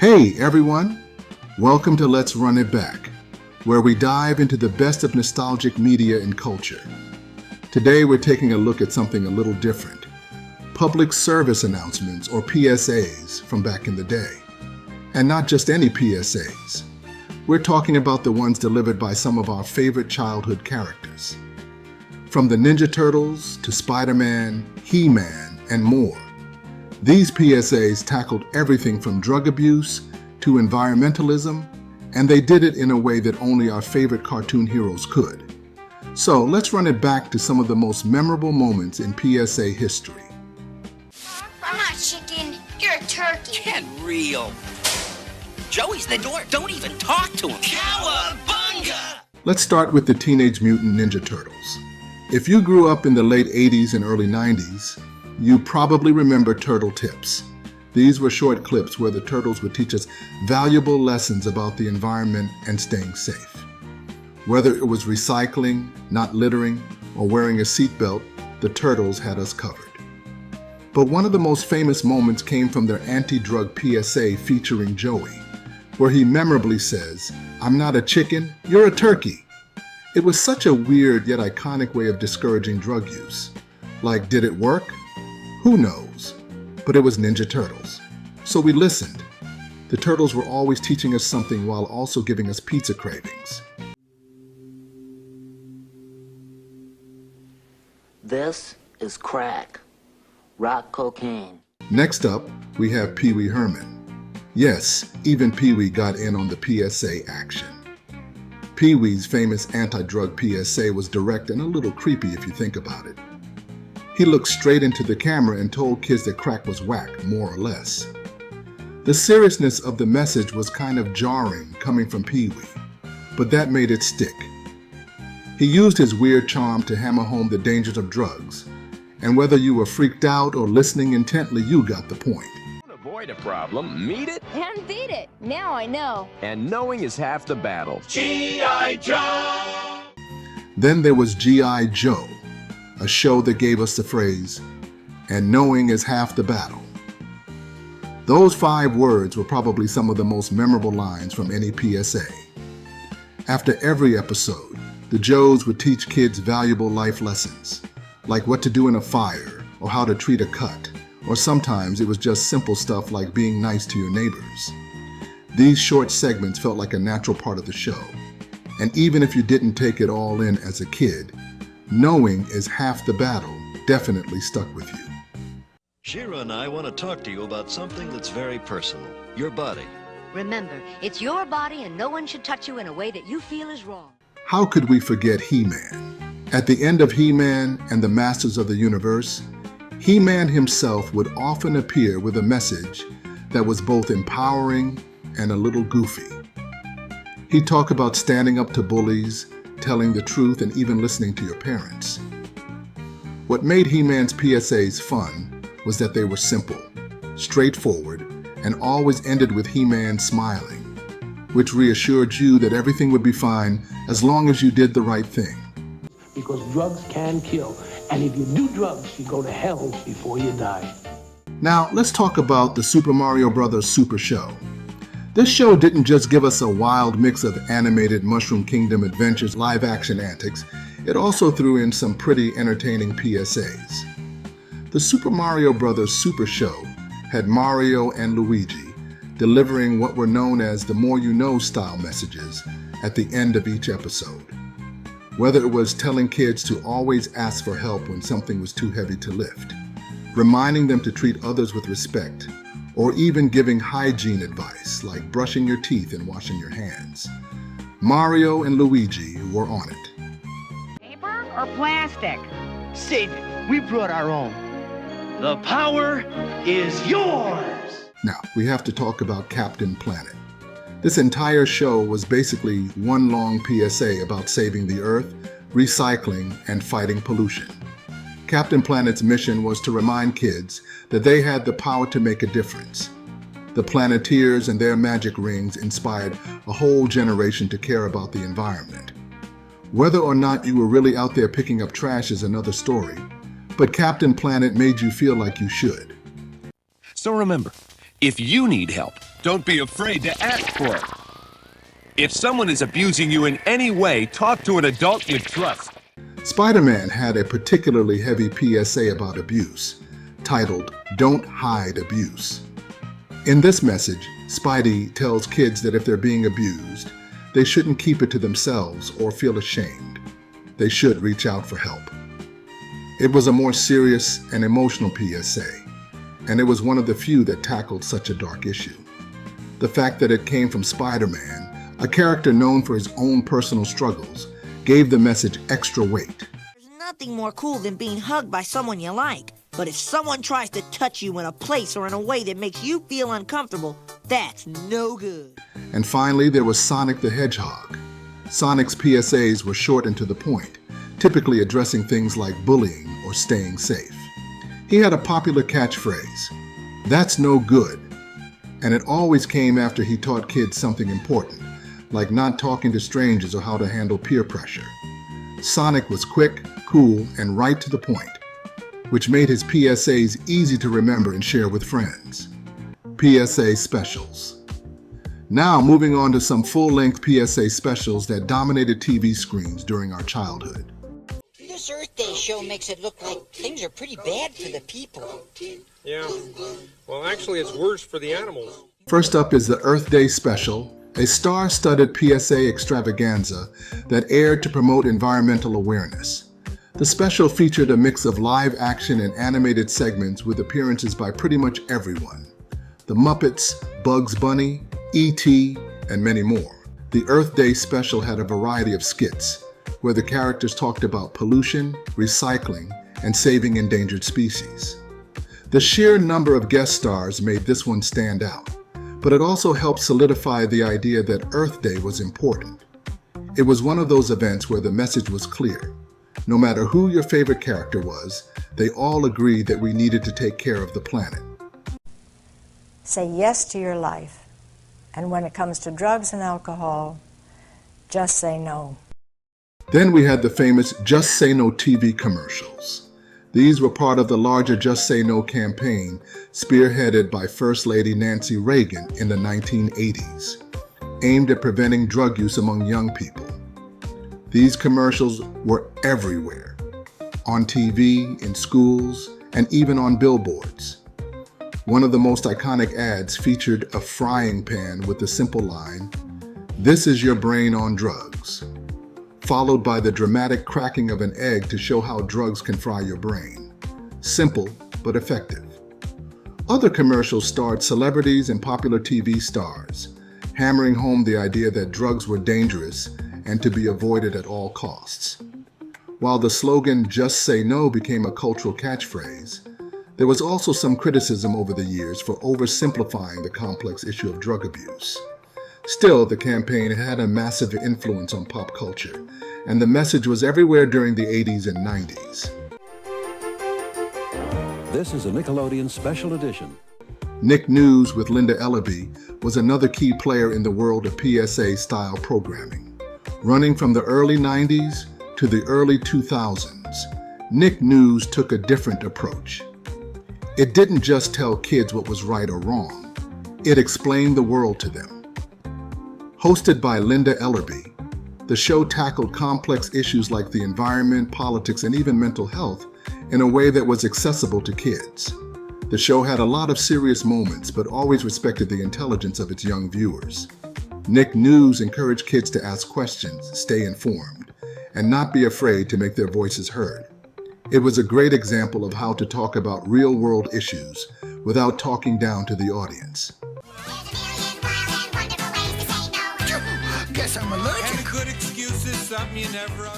Hey everyone, welcome to Let's Run It Back, where we dive into the best of nostalgic media and culture. Today we're taking a look at something a little different. Public service announcements, or PSAs, from back in the day. And not just any PSAs. We're talking about the ones delivered by some of our favorite childhood characters. From the Ninja Turtles to Spider-Man, HeMan, and more. These PSAs tackled everything from drug abuse to environmentalism, and they did it in a way that only our favorite cartoon heroes could. So let's run it back to some of the most memorable moments in PSA history. I'm not chicken, you're a turkey. Get real. Joey's the door. Don't even talk to him. Cowabunga! Let's start with the Teenage Mutant Ninja Turtles. If you grew up in the late 80s and early 90s, you probably remember Turtle Tips. These were short clips where the turtles would teach us valuable lessons about the environment and staying safe. Whether it was recycling, not littering, or wearing a seatbelt, the turtles had us covered. But one of the most famous moments came from their anti-drug PSA featuring Joey, where he memorably says, "I'm not a chicken, you're a turkey." It was such a weird yet iconic way of discouraging drug use. Like, did it work? Who knows? But it was Ninja Turtles. So we listened. The turtles were always teaching us something while also giving us pizza cravings. This is crack. Rock cocaine. Next up, we have Peewee Herman. Yes, even Peewee got in on the PSA action. Peewee's famous anti-drug PSA was direct and a little creepy if you think about it. He looked straight into the camera and told kids that crack was whack, more or less. The seriousness of the message was kind of jarring coming from Peewee, but that made it stick. He used his weird charm to hammer home the dangers of drugs, and whether you were freaked out or listening intently, you got the point. Avoid a problem, meet it, And beat it. Now I know. and knowing is half the battle. G.I. Joe! Then there was G.I. Joe, a show that gave us the phrase, "And knowing is half the battle." Those 5 words were probably some of the most memorable lines from any PSA. After every episode, the Joes would teach kids valuable life lessons, like what to do in a fire, or how to treat a cut, or sometimes it was just simple stuff like being nice to your neighbors. These short segments felt like a natural part of the show, and even if you didn't take it all in as a kid, knowing is half the battle definitely stuck with you. Shira and I want to talk to you about something that's very personal. Your body. Remember, it's your body and no one should touch you in a way that you feel is wrong. How could we forget HeMan? At the end of HeMan and the Masters of the Universe, HeMan himself would often appear with a message that was both empowering and a little goofy. He'd talk about standing up to bullies, telling the truth, and even listening to your parents. What made HeMan's PSAs fun was that they were simple, straightforward, and always ended with HeMan smiling, which reassured you that everything would be fine as long as you did the right thing. Because drugs can kill, and if you do drugs, you go to hell before you die. Now, let's talk about the Super Mario Bros. Super Show. This show didn't just give us a wild mix of animated Mushroom Kingdom adventures, live-action antics, it also threw in some pretty entertaining PSAs. The Super Mario Bros. Super Show had Mario and Luigi delivering what were known as the more you know style messages at the end of each episode. Whether it was telling kids to always ask for help when something was too heavy to lift, reminding them to treat others with respect, or even giving hygiene advice like brushing your teeth and washing your hands, Mario and Luigi were on it. Paper or plastic? Save it. We brought our own. The power is yours. Now, we have to talk about Captain Planet. This entire show was basically one long PSA about saving the Earth, recycling, and fighting pollution. Captain Planet's mission was to remind kids that they had the power to make a difference. The Planeteers and their magic rings inspired a whole generation to care about the environment. Whether or not you were really out there picking up trash is another story, but Captain Planet made you feel like you should. So remember, if you need help, don't be afraid to ask for it. If someone is abusing you in any way, talk to an adult you trust. Spider-Man had a particularly heavy PSA about abuse, titled, "Don't Hide Abuse." In this message, Spidey tells kids that if they're being abused, they shouldn't keep it to themselves or feel ashamed. They should reach out for help. It was a more serious and emotional PSA, and it was one of the few that tackled such a dark issue. The fact that it came from Spider-Man, a character known for his own personal struggles, gave the message extra weight. There's nothing more cool than being hugged by someone you like. But if someone tries to touch you in a place or in a way that makes you feel uncomfortable, that's no good. And finally, there was Sonic the Hedgehog. Sonic's PSAs were short and to the point, typically addressing things like bullying or staying safe. He had a popular catchphrase, "That's no good," and it always came after he taught kids something important, like not talking to strangers or how to handle peer pressure. Sonic was quick, cool, and right to the point, which made his PSAs easy to remember and share with friends. PSA specials. Now moving on to some full-length PSA specials that dominated TV screens during our childhood. This Earth Day show makes it look like things are pretty bad for the people. Yeah, well actually it's worse for the animals. First up is the Earth Day special, a star-studded PSA extravaganza that aired to promote environmental awareness. The special featured a mix of live action and animated segments with appearances by pretty much everyone. The Muppets, Bugs Bunny, E.T., and many more. The Earth Day special had a variety of skits, where the characters talked about pollution, recycling, and saving endangered species. The sheer number of guest stars made this one stand out, but it also helped solidify the idea that Earth Day was important. It was one of those events where the message was clear. No matter who your favorite character was, they all agreed that we needed to take care of the planet. Say yes to your life. And when it comes to drugs and alcohol, just say no. Then we had the famous Just Say No TV commercials. These were part of the larger Just Say No campaign spearheaded by First Lady Nancy Reagan in the 1980s, aimed at preventing drug use among young people. These commercials were everywhere, on TV, in schools, and even on billboards. One of the most iconic ads featured a frying pan with the simple line, "This is your brain on drugs," followed by the dramatic cracking of an egg to show how drugs can fry your brain. Simple, but effective. Other commercials starred celebrities and popular TV stars, hammering home the idea that drugs were dangerous and to be avoided at all costs. While the slogan "Just Say No" became a cultural catchphrase, there was also some criticism over the years for oversimplifying the complex issue of drug abuse. Still, the campaign had a massive influence on pop culture, and the message was everywhere during the 80s and 90s. This is a Nickelodeon special edition. Nick News with Linda Ellerbee was another key player in the world of PSA-style programming. Running from the early 90s to the early 2000s, Nick News took a different approach. It didn't just tell kids what was right or wrong, it explained the world to them. Hosted by Linda Ellerbee, the show tackled complex issues like the environment, politics, and even mental health in a way that was accessible to kids. The show had a lot of serious moments, but always respected the intelligence of its young viewers. Nick News encouraged kids to ask questions, stay informed, and not be afraid to make their voices heard. It was a great example of how to talk about real-world issues without talking down to the audience. Guess I'm allergic. And good excuses, something you never...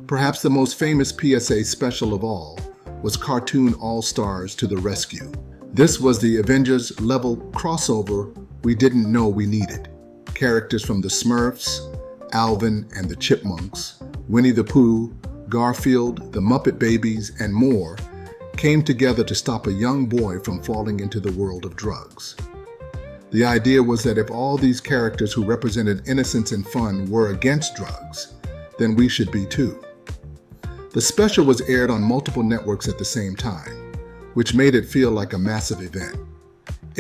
Perhaps the most famous PSA special of all was Cartoon All-Stars to the Rescue. This was the Avengers-level crossover we didn't know we needed. Characters from the Smurfs, Alvin and the Chipmunks, Winnie the Pooh, Garfield, the Muppet Babies, and more came together to stop a young boy from falling into the world of drugs. The idea was that if all these characters who represented innocence and fun were against drugs, then we should be too. The special was aired on multiple networks at the same time, which made it feel like a massive event.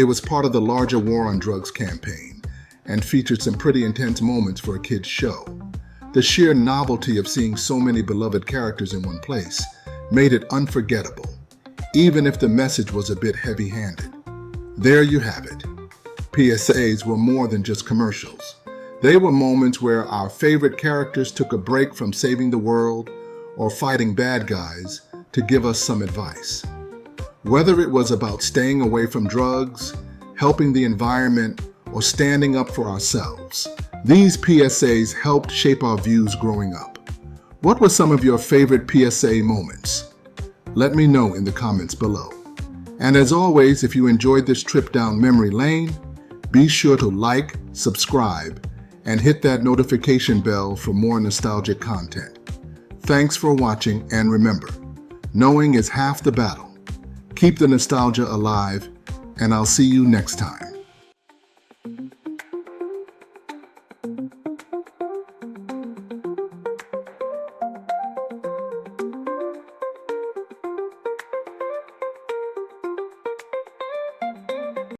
It was part of the larger war on drugs campaign and featured some pretty intense moments for a kid's show. The sheer novelty of seeing so many beloved characters in one place made it unforgettable, even if the message was a bit heavy-handed. There you have it. PSAs were more than just commercials. They were moments where our favorite characters took a break from saving the world or fighting bad guys to give us some advice. Whether it was about staying away from drugs, helping the environment, or standing up for ourselves, these PSAs helped shape our views growing up. What were some of your favorite PSA moments? Let me know in the comments below. And as always, if you enjoyed this trip down memory lane, be sure to like, subscribe, and hit that notification bell for more nostalgic content. Thanks for watching, and remember, knowing is half the battle. Keep the nostalgia alive, and I'll see you next time.